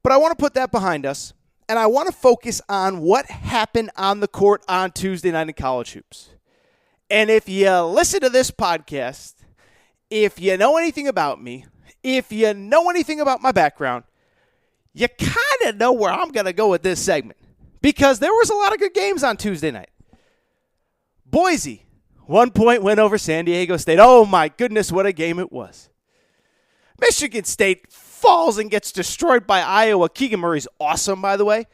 But I want to put that behind us, and I want to focus on what happened on the court on Tuesday night in college hoops. And if you listen to this podcast, if you know anything about me, if you know anything about my background, you kind of know where I'm going to go with this segment. Because there was a lot of good games on Tuesday night. Boise, 1-point win over San Diego State. Oh my goodness, what a game it was. Michigan State falls and gets destroyed by Iowa. Keegan Murray's awesome, by the way.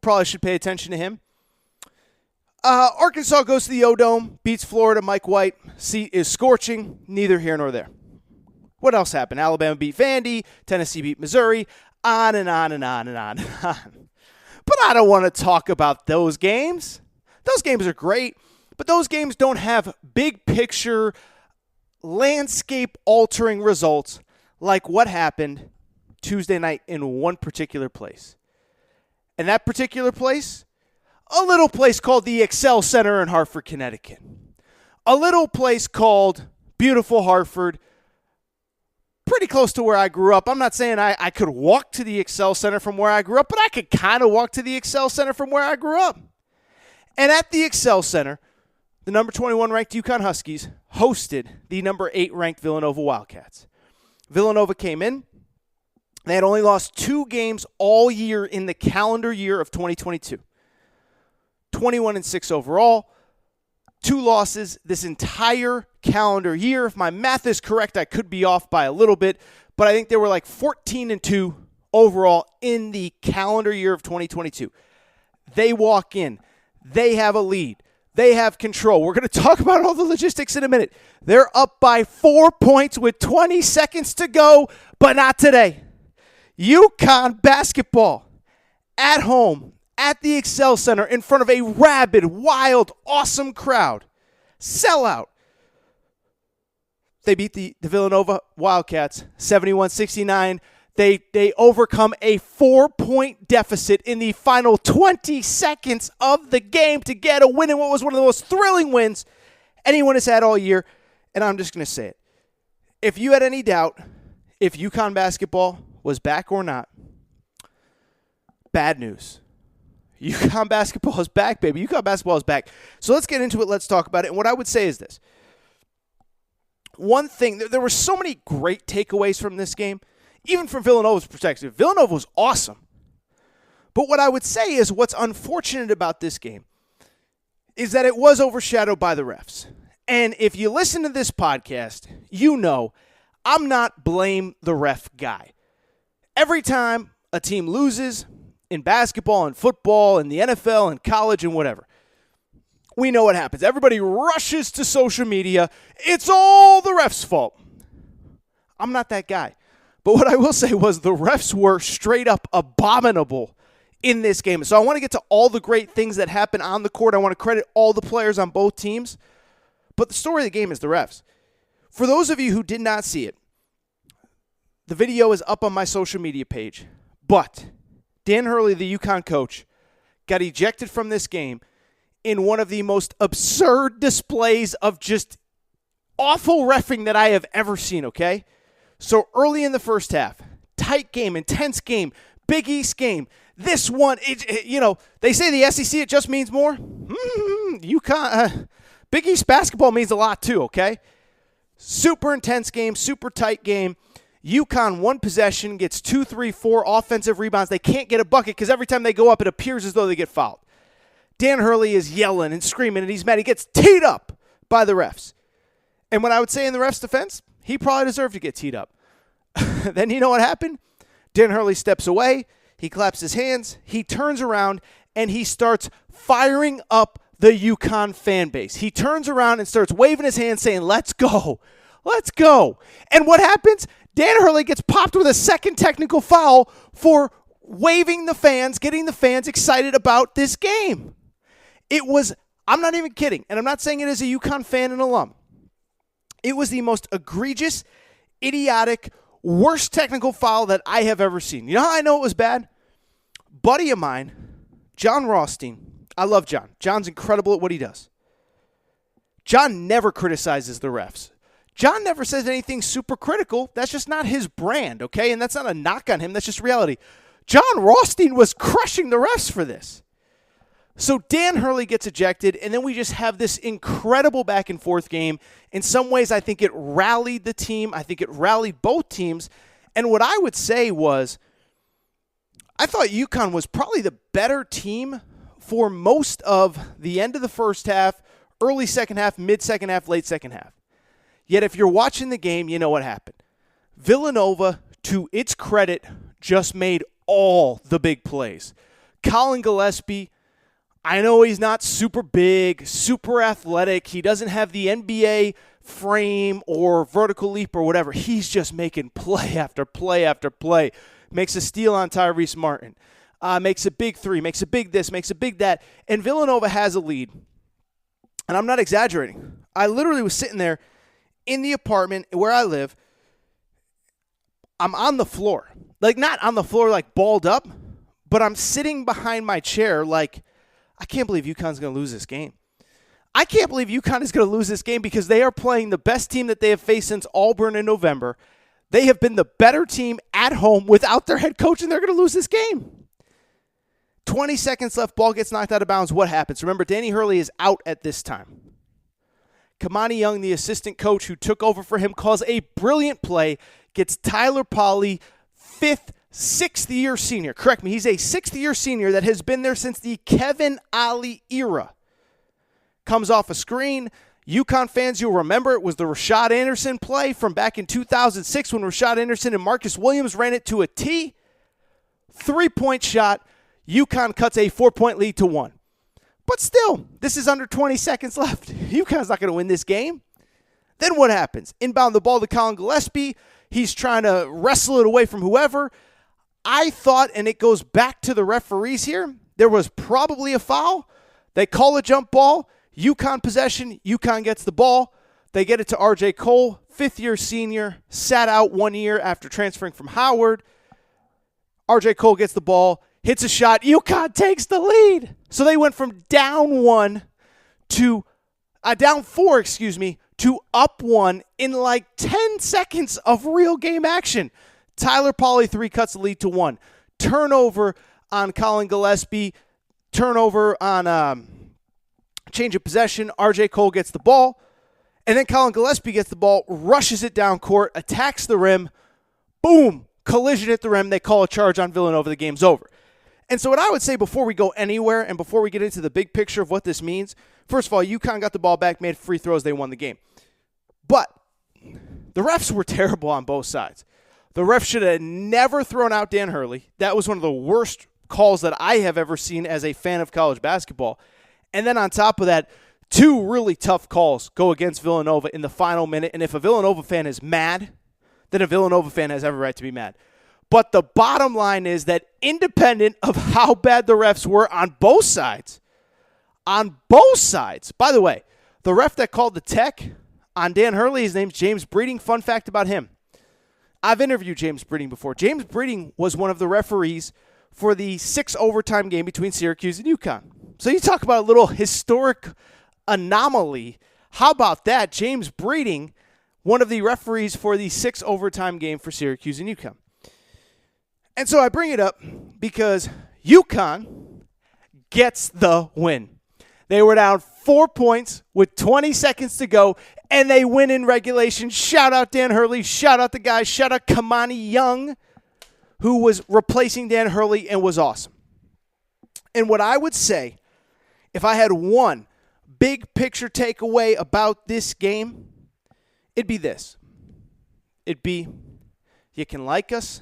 Probably should pay attention to him. Arkansas goes to the O-Dome, beats Florida. Mike White. Seat is scorching. Neither here nor there. What else happened? Alabama beat Vandy. Tennessee beat Missouri. On and on and on and on and on. But I don't want to talk about those games. Those games are great, but those games don't have big picture, landscape-altering results like what happened Tuesday night in one particular place. And that particular place? A little place called the Excel Center in Hartford, Connecticut. A little place called beautiful Hartford, pretty close to where I grew up. I'm not saying I could walk to the Excel Center from where I grew up, but I could kind of walk to the Excel Center from where I grew up. And at the Excel Center, the number 21 ranked UConn Huskies hosted the number 8 ranked Villanova Wildcats. Villanova came in. They had only lost 2 games all year in the calendar year of 2022. 21-6 overall. 2 losses this entire calendar year. If my math is correct, I could be off by a little bit, but I think they were like 14-2 overall in the calendar year of 2022. They walk in. They have a lead. They have control. We're going to talk about all the logistics in a minute. They're up by 4 points with 20 seconds to go, but not today. UConn basketball at home at the Excel Center in front of a rabid, wild, awesome crowd. Sellout. They beat the Villanova Wildcats 71-69. They overcome a 4-point deficit in the final 20 seconds of the game to get a win in what was one of the most thrilling wins anyone has had all year. And I'm just going to say it. If you had any doubt if UConn basketball was back or not, bad news. UConn basketball is back, baby. UConn basketball is back. So let's get into it. Let's talk about it. And what I would say is this. One thing, there were so many great takeaways from this game, even from Villanova's perspective. Villanova was awesome. But what I would say is what's unfortunate about this game is that it was overshadowed by the refs. And if you listen to this podcast, you know I'm not blame the ref guy. Every time a team loses in basketball and football and the NFL and college and whatever, we know what happens. Everybody rushes to social media. It's all the refs' fault. I'm not that guy. But what I will say was the refs were straight up abominable in this game. So I want to get to all the great things that happened on the court. I want to credit all the players on both teams. But the story of the game is the refs. For those of you who did not see it, the video is up on my social media page. But Dan Hurley, the UConn coach, got ejected from this game in one of the most absurd displays of just awful reffing that I have ever seen, okay? So early in the first half, tight game, intense game, Big East game. This one, they say the SEC, it just means more. UConn, Big East basketball means a lot too, okay? Super intense game, super tight game. UConn, one possession, gets 2, 3, 4 offensive rebounds. They can't get a bucket because every time they go up, it appears as though they get fouled. Dan Hurley is yelling and screaming, and he's mad. He gets teed up by the refs. And what I would say in the refs' defense, he probably deserved to get teed up. Then you know what happened? Dan Hurley steps away. He claps his hands. He turns around, and he starts firing up the UConn fan base. He turns around and starts waving his hands saying, let's go. Let's go. And what happens? Dan Hurley gets popped with a second technical foul for waving the fans, getting the fans excited about this game. It was, I'm not even kidding, and I'm not saying it as a UConn fan and alum. It was the most egregious, idiotic, worst technical foul that I have ever seen. You know how I know it was bad? Buddy of mine, John Rothstein. I love John. John's incredible at what he does. John never criticizes the refs. John never says anything super critical. That's just not his brand, okay? And that's not a knock on him. That's just reality. John Rothstein was crushing the refs for this. So Dan Hurley gets ejected, and then we just have this incredible back-and-forth game. In some ways, I think it rallied the team. I think it rallied both teams. And what I would say was, I thought UConn was probably the better team for most of the end of the first half, early second half, mid-second half, late second half. Yet if you're watching the game, you know what happened. Villanova, to its credit, just made all the big plays. Colin Gillespie, I know he's not super big, super athletic. He doesn't have the NBA frame or vertical leap or whatever. He's just making play after play after play. Makes a steal on Tyrese Martin. Makes a big three, makes a big this, makes a big that. And Villanova has a lead. And I'm not exaggerating. I literally was sitting there in the apartment where I live. I'm on the floor. Like, not on the floor, like, balled up, but I'm sitting behind my chair like, I can't believe UConn's going to lose this game. I can't believe UConn is going to lose this game because they are playing the best team that they have faced since Auburn in November. They have been the better team at home without their head coach, and they're going to lose this game. 20 seconds left, ball gets knocked out of bounds. What happens? Remember, Danny Hurley is out at this time. Kamani Young, the assistant coach who took over for him, calls a brilliant play, gets Tyler Polley, sixth-year senior. Correct me, he's a sixth-year senior that has been there since the Kevin Ollie era. Comes off a screen. UConn fans, you'll remember it was the Rashad Anderson play from back in 2006 when Rashad Anderson and Marcus Williams ran it to a T. 3-point shot. UConn cuts a 4-point lead to 1. But still, this is under 20 seconds left. UConn's not going to win this game. Then what happens? Inbound the ball to Colin Gillespie. He's trying to wrestle it away from whoever. I thought, and it goes back to the referees here, there was probably a foul. They call a jump ball. UConn possession. UConn gets the ball. They get it to R.J. Cole, fifth-year senior, sat out 1 year after transferring from Howard. R.J. Cole gets the ball, hits a shot. UConn takes the lead. So they went from down 4, to up 1 in like 10 seconds of real game action. Tyler Polley 3 cuts the lead to 1. Turnover on Colin Gillespie. Turnover on change of possession. R.J. Cole gets the ball. And then Colin Gillespie gets the ball, rushes it down court, attacks the rim. Boom. Collision at the rim. They call a charge on Villanova. The game's over. And so what I would say before we go anywhere and before we get into the big picture of what this means, first of all, UConn got the ball back, made free throws, they won the game. But the refs were terrible on both sides. The refs should have never thrown out Dan Hurley. That was one of the worst calls that I have ever seen as a fan of college basketball. And then on top of that, 2 really tough calls go against Villanova in the final minute. And if a Villanova fan is mad, then a Villanova fan has every right to be mad. But the bottom line is that independent of how bad the refs were on both sides, by the way, the ref that called the tech on Dan Hurley, his name's James Breeding. Fun fact about him. I've interviewed James Breeding before. James Breeding was one of the referees for the 6 overtime game between Syracuse and UConn. So you talk about a little historic anomaly. How about that? James Breeding, one of the referees for the 6 overtime game for Syracuse and UConn. And so I bring it up because UConn gets the win. They were down 4 points with 20 seconds to go, and they win in regulation. Shout out Dan Hurley. Shout out the guys. Shout out Kamani Young, who was replacing Dan Hurley and was awesome. And what I would say, if I had one big picture takeaway about this game, it'd be this. It'd be, you can like us,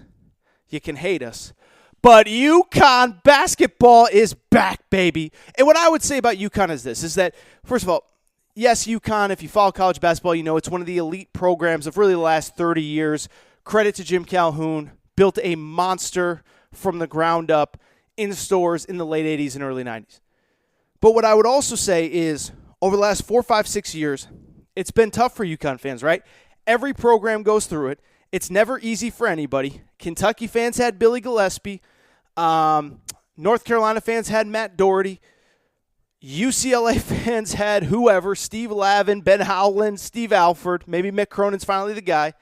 you can hate us, but UConn basketball is back, baby. And what I would say about UConn is this, is that, first of all, yes, UConn, if you follow college basketball, you know it's one of the elite programs of really the last 30 years. Credit to Jim Calhoun, built a monster from the ground up in stores in the late 80s and early 90s. But what I would also say is, over the last 4, 5, 6 years, it's been tough for UConn fans, right? Every program goes through it. It's never easy for anybody. Kentucky fans had Billy Gillespie. North Carolina fans had Matt Doherty. UCLA fans had whoever, Steve Lavin, Ben Howland, Steve Alford. Maybe Mick Cronin's finally the guy.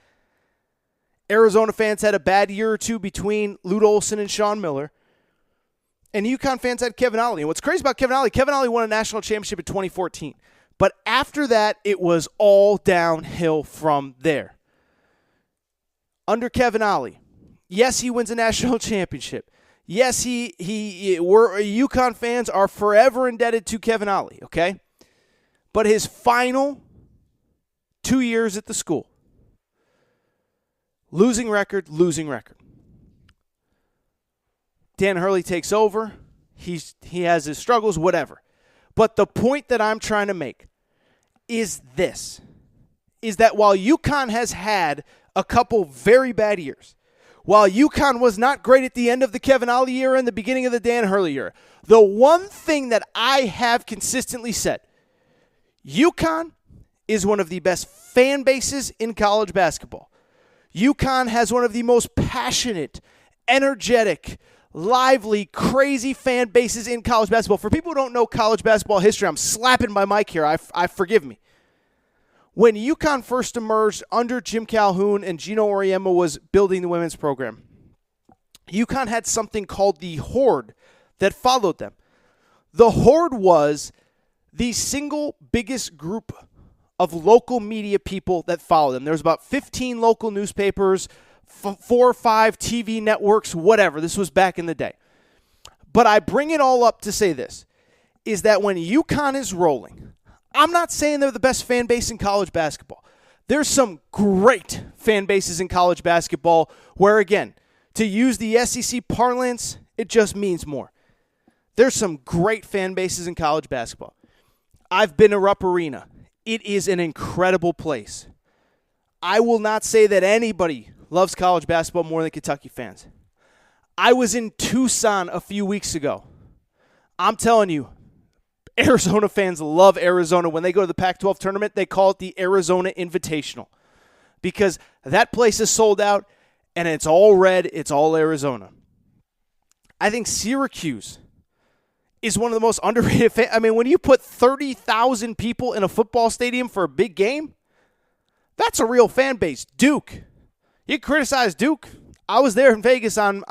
Arizona fans had a bad year or two between Lute Olson and Sean Miller. And UConn fans had Kevin Ollie. And what's crazy about Kevin Ollie won a national championship in 2014. But after that, it was all downhill from there. Under Kevin Ollie, yes, he wins a national championship. Yes, UConn fans are forever indebted to Kevin Ollie, okay? But his final 2 years at the school, losing record. Dan Hurley takes over. He has his struggles, whatever. But the point that I'm trying to make is this, is that while UConn has had a couple very bad years, while UConn was not great at the end of the Kevin Ollie era and the beginning of the Dan Hurley era, the one thing that I have consistently said, UConn is one of the best fan bases in college basketball. UConn has one of the most passionate, energetic, lively, crazy fan bases in college basketball. For people who don't know college basketball history, I'm slapping my mic here. I forgive me. When UConn first emerged under Jim Calhoun and Gino Auriemma was building the women's program, UConn had something called the Horde that followed them. The Horde was the single biggest group of local media people that followed them. There was about 15 local newspapers, 4 or 5 TV networks, whatever. This was back in the day. But I bring it all up to say this, is that when UConn is rolling, I'm not saying they're the best fan base in college basketball. There's some great fan bases in college basketball where, again, to use the SEC parlance, it just means more. There's some great fan bases in college basketball. I've been to Rupp Arena. It is an incredible place. I will not say that anybody loves college basketball more than Kentucky fans. I was in Tucson a few weeks ago. I'm telling you, Arizona fans love Arizona. When they go to the Pac-12 tournament, they call it the Arizona Invitational because that place is sold out and it's all red. It's all Arizona. I think Syracuse is one of the most underrated fans. I mean, when you put 30,000 people in a football stadium for a big game, that's a real fan base. Duke. You criticize Duke. I was there in Vegas on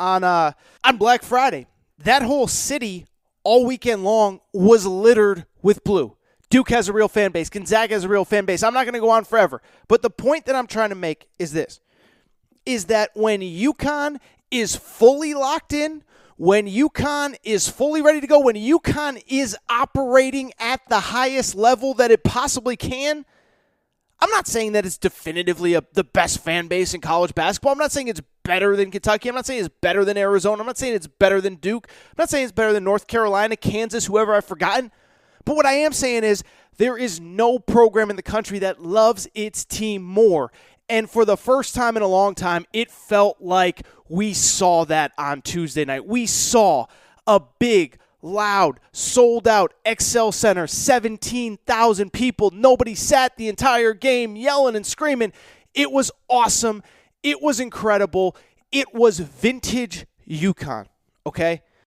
Black Friday. That whole city all weekend long was littered with blue. Duke has a real fan base. Gonzaga has a real fan base. I'm not going to go on forever. But the point that I'm trying to make is this, is that when UConn is fully locked in, when UConn is fully ready to go, when UConn is operating at the highest level that it possibly can, I'm not saying that it's definitively the best fan base in college basketball. I'm not saying it's better than Kentucky. I'm not saying it's better than Arizona. I'm not saying it's better than Duke. I'm not saying it's better than North Carolina, Kansas, whoever I've forgotten. But what I am saying is there is no program in the country that loves its team more. And for the first time in a long time, it felt like we saw that on Tuesday night. We saw a big, loud, sold-out XL Center, 17,000 people. Nobody sat the entire game yelling and screaming. It was awesome. It was incredible. It was vintage UConn, okay?